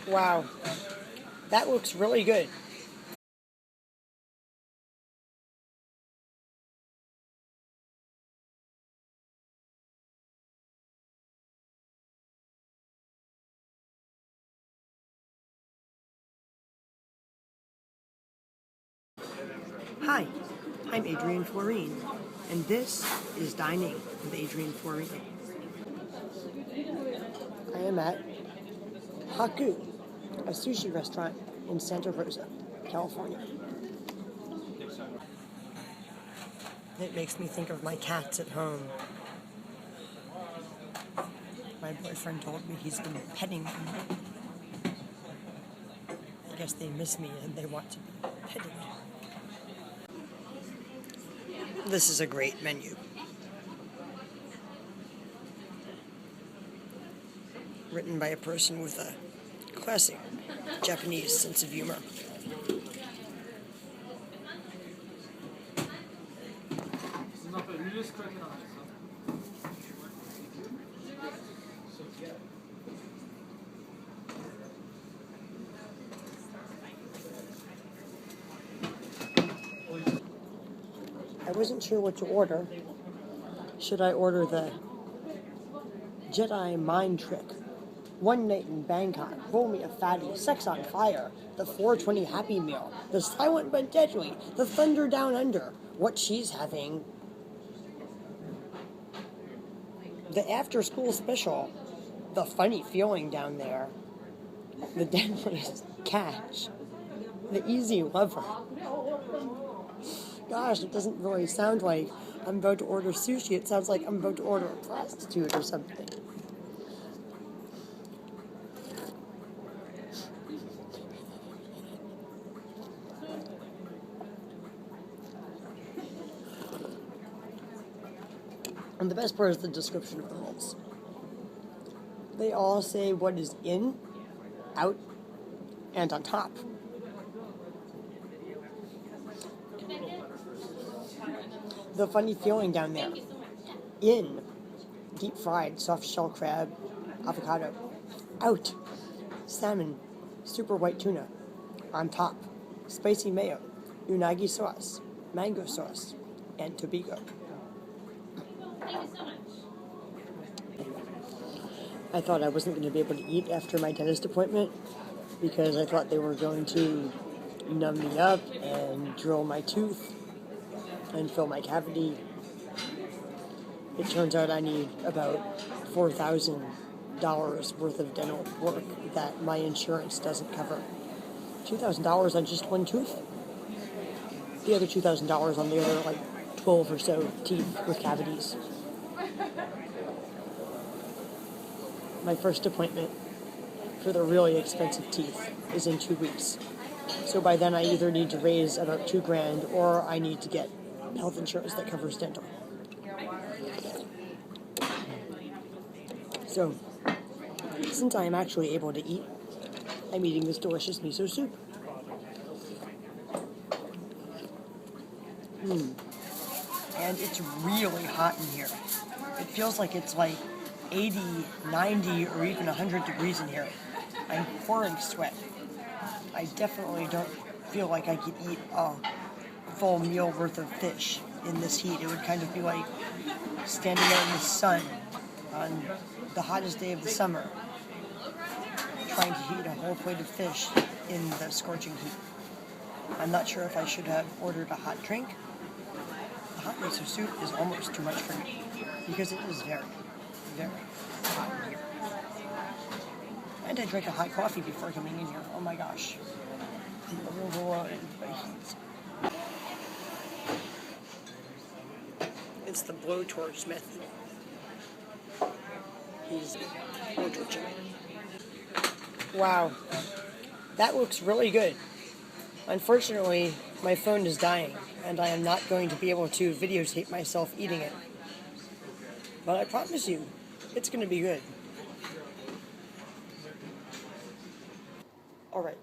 Wow, that looks really good. Hi, I'm Adrienne Floreen, and this is Dining with Adrienne Floreen. I am at Haku, a sushi restaurant in Santa Rosa, California. It makes me think of my cats at home. My boyfriend told me he's been petting them. I guess they miss me and they want to be petted. This is a great menu. Written by a person with a classic Japanese sense of humor. I wasn't sure what to order. Should I order the Jedi Mind Trick, One Night in Bangkok, Roll Me a Fatty, Sex on Fire, the 420 Happy Meal, the Silent but Deadly, the Thunder Down Under, What She's Having, the After School Special, the Funny Feeling Down There, the Deadliest Catch, the Easy Lover. Gosh, it doesn't really sound like I'm about to order sushi. It sounds like I'm about to order a prostitute or something. And the best part is the description of the rolls. They all say what is in, out, and on top. The funny feeling down there. In, deep fried soft shell crab, avocado. Out, salmon, super white tuna. On top, spicy mayo, unagi sauce, mango sauce, and tobiko. I thought I wasn't going to be able to eat after my dentist appointment because I thought they were going to numb me up and drill my tooth and fill my cavity. It turns out I need about $4,000 worth of dental work that my insurance doesn't cover. $2,000 on just one tooth. The other $2,000 on the other 12 or so teeth with cavities. My first appointment for the really expensive teeth is in 2 weeks. So by then I either need to raise about $2,000 or I need to get health insurance that covers dental. So, since I am actually able to eat, I'm eating this delicious miso soup. And it's really hot in here. It feels like it's 80, 90, or even 100 degrees in here. I'm pouring sweat. I definitely don't feel like I could eat a full meal worth of fish in this heat. It would kind of be like standing out in the sun on the hottest day of the summer, trying to eat a whole plate of fish in the scorching heat. I'm not sure if I should have ordered a hot drink. The hot miso soup is almost too much for me because it is very, very hot in here. And I drank a hot coffee before coming in here. Oh my gosh. I'm overwhelmed by heat. It's the blowtorch method. He's blowtorching it. Wow. That looks really good. Unfortunately, my phone is dying, and I am not going to be able to videotape myself eating it. But I promise you, it's going to be good. Alright,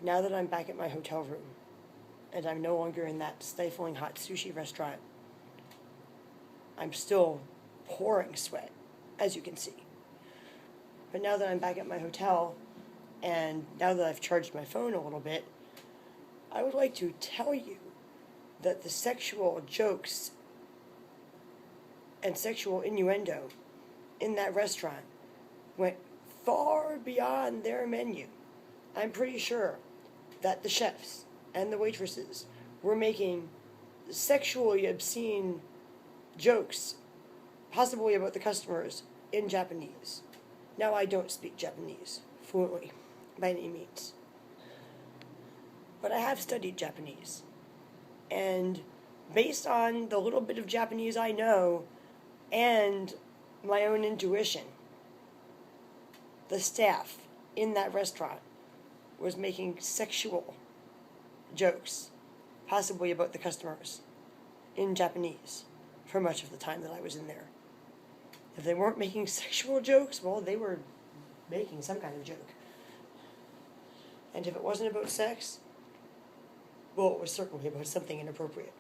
now that I'm back at my hotel room, and I'm no longer in that stifling hot sushi restaurant, I'm still pouring sweat, as you can see. But now that I'm back at my hotel, And now that I've charged my phone a little bit, I would like to tell you that the sexual jokes and sexual innuendo in that restaurant went far beyond their menu. I'm pretty sure that the chefs and the waitresses were making sexually obscene jokes, possibly about the customers, in Japanese. Now, I don't speak Japanese fluently by any means, but I have studied Japanese, and based on the little bit of Japanese I know and my own intuition, the staff in that restaurant was making sexual jokes, possibly about the customers, in Japanese for much of the time that I was in there. If they weren't making sexual jokes, well, they were making some kind of joke. And if it wasn't about sex, well, it was certainly about something inappropriate.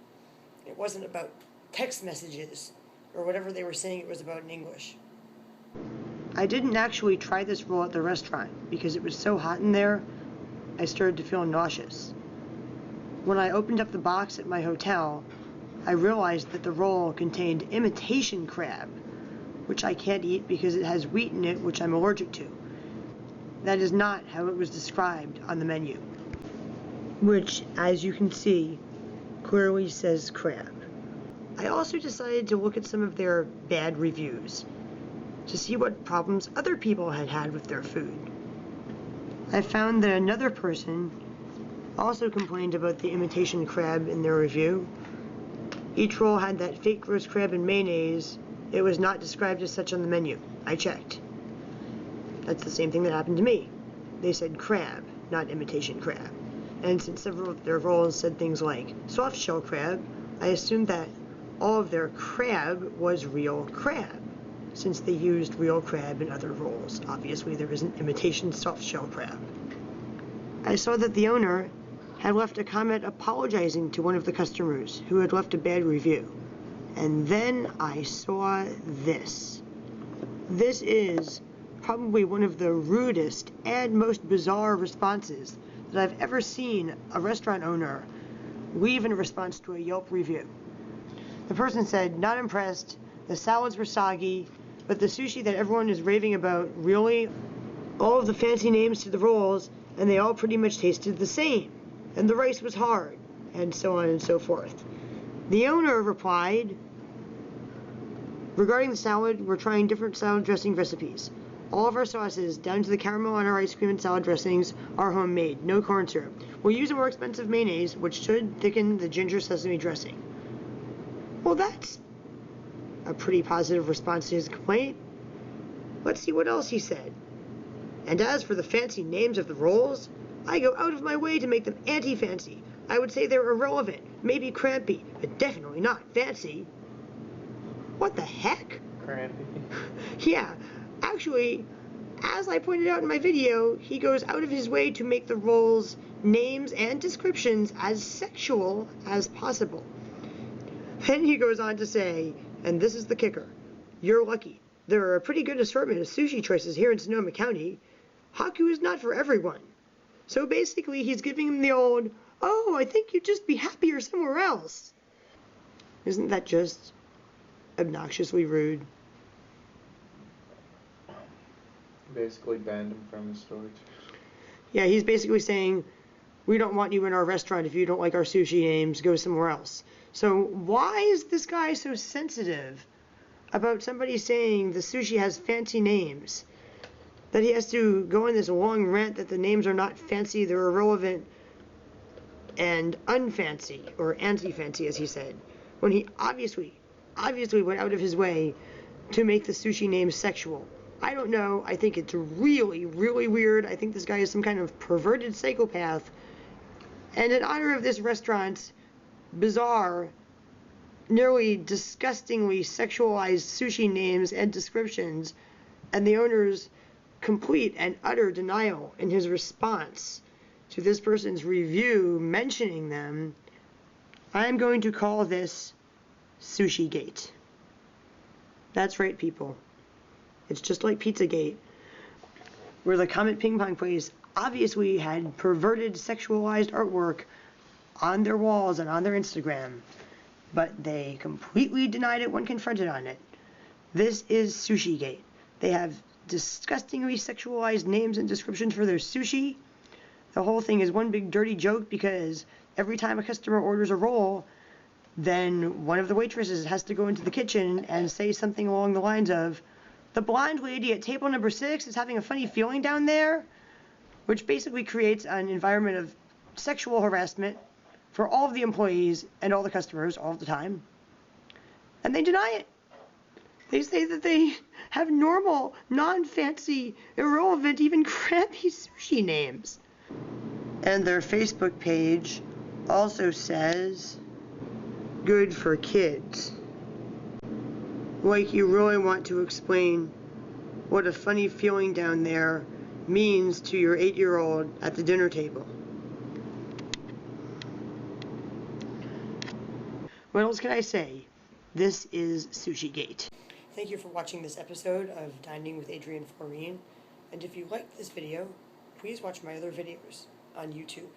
It wasn't about text messages or whatever they were saying it was about in English. I didn't actually try this roll at the restaurant because it was so hot in there, I started to feel nauseous. When I opened up the box at my hotel, I realized that the roll contained imitation crab, which I can't eat because it has wheat in it, which I'm allergic to. That is not how it was described on the menu, which, as you can see, clearly says crab. I also decided to look at some of their bad reviews to see what problems other people had had with their food. I found that another person also complained about the imitation crab in their review. Each roll had that fake roast crab and mayonnaise. It was not described as such on the menu. I checked. That's the same thing that happened to me. They said crab, not imitation crab. And since several of their rolls said things like soft shell crab, I assumed that all of their crab was real crab, since they used real crab in other rolls. Obviously, there isn't imitation soft shell crab. I saw that the owner had left a comment apologizing to one of the customers who had left a bad review. And then I saw this. This is probably one of the rudest and most bizarre responses that I've ever seen a restaurant owner leave in response to a Yelp review. The person said, "Not impressed, the salads were soggy, but the sushi that everyone is raving about, really, all of the fancy names to the rolls, and they all pretty much tasted the same, and the rice was hard," and so on and so forth. The owner replied, "Regarding the salad, we're trying different salad dressing recipes. All of our sauces, down to the caramel on our ice cream and salad dressings, are homemade, no corn syrup. We'll use a more expensive mayonnaise, which should thicken the ginger sesame dressing." Well, that's a pretty positive response to his complaint. Let's see what else he said. "And as for the fancy names of the rolls, I go out of my way to make them anti-fancy. I would say they're irrelevant, maybe crampy, but definitely not fancy." What the heck? Crampy. Yeah, actually, as I pointed out in my video, he goes out of his way to make the rolls' names and descriptions as sexual as possible. Then he goes on to say, and this is the kicker, "You're lucky. There are a pretty good assortment of sushi choices here in Sonoma County. Haku is not for everyone." So basically, he's giving him the old, "Oh, I think you'd just be happier somewhere else." Isn't that just obnoxiously rude? Basically banned him from his storage. Yeah, he's basically saying, "We don't want you in our restaurant if you don't like our sushi names, go somewhere else." So why is this guy so sensitive about somebody saying the sushi has fancy names, that he has to go on this long rant that the names are not fancy, they're irrelevant and unfancy, or anti-fancy as he said, when he obviously went out of his way to make the sushi names sexual? I don't know. I think it's really, really weird. I think this guy is some kind of perverted psychopath. And in honor of this restaurant's bizarre, nearly disgustingly sexualized sushi names and descriptions, and the owner's complete and utter denial in his response to this person's review mentioning them, I'm going to call this Sushi Gate. That's right, people. It's just like Pizzagate. where the Comet Ping Pong place obviously had perverted sexualized artwork on their walls and on their Instagram, but they completely denied it when confronted on it. This is Sushi Gate. They have disgustingly sexualized names and descriptions for their sushi. The whole thing is one big dirty joke because every time a customer orders a roll, then one of the waitresses has to go into the kitchen and say something along the lines of, "The blonde lady at table number 6 is having a funny feeling down there," which basically creates an environment of sexual harassment for all of the employees and all the customers all the time. And they deny it. They say that they have normal, non-fancy, irrelevant, even crappy sushi names. And their Facebook page also says, "Good for kids." Like you really want to explain what a funny feeling down there means to your 8-year-old at the dinner table. What else can I say? This is Sushi Gate. Thank you for watching this episode of Dining with Adrienne Floreen. And if you liked this video, please watch my other videos on YouTube.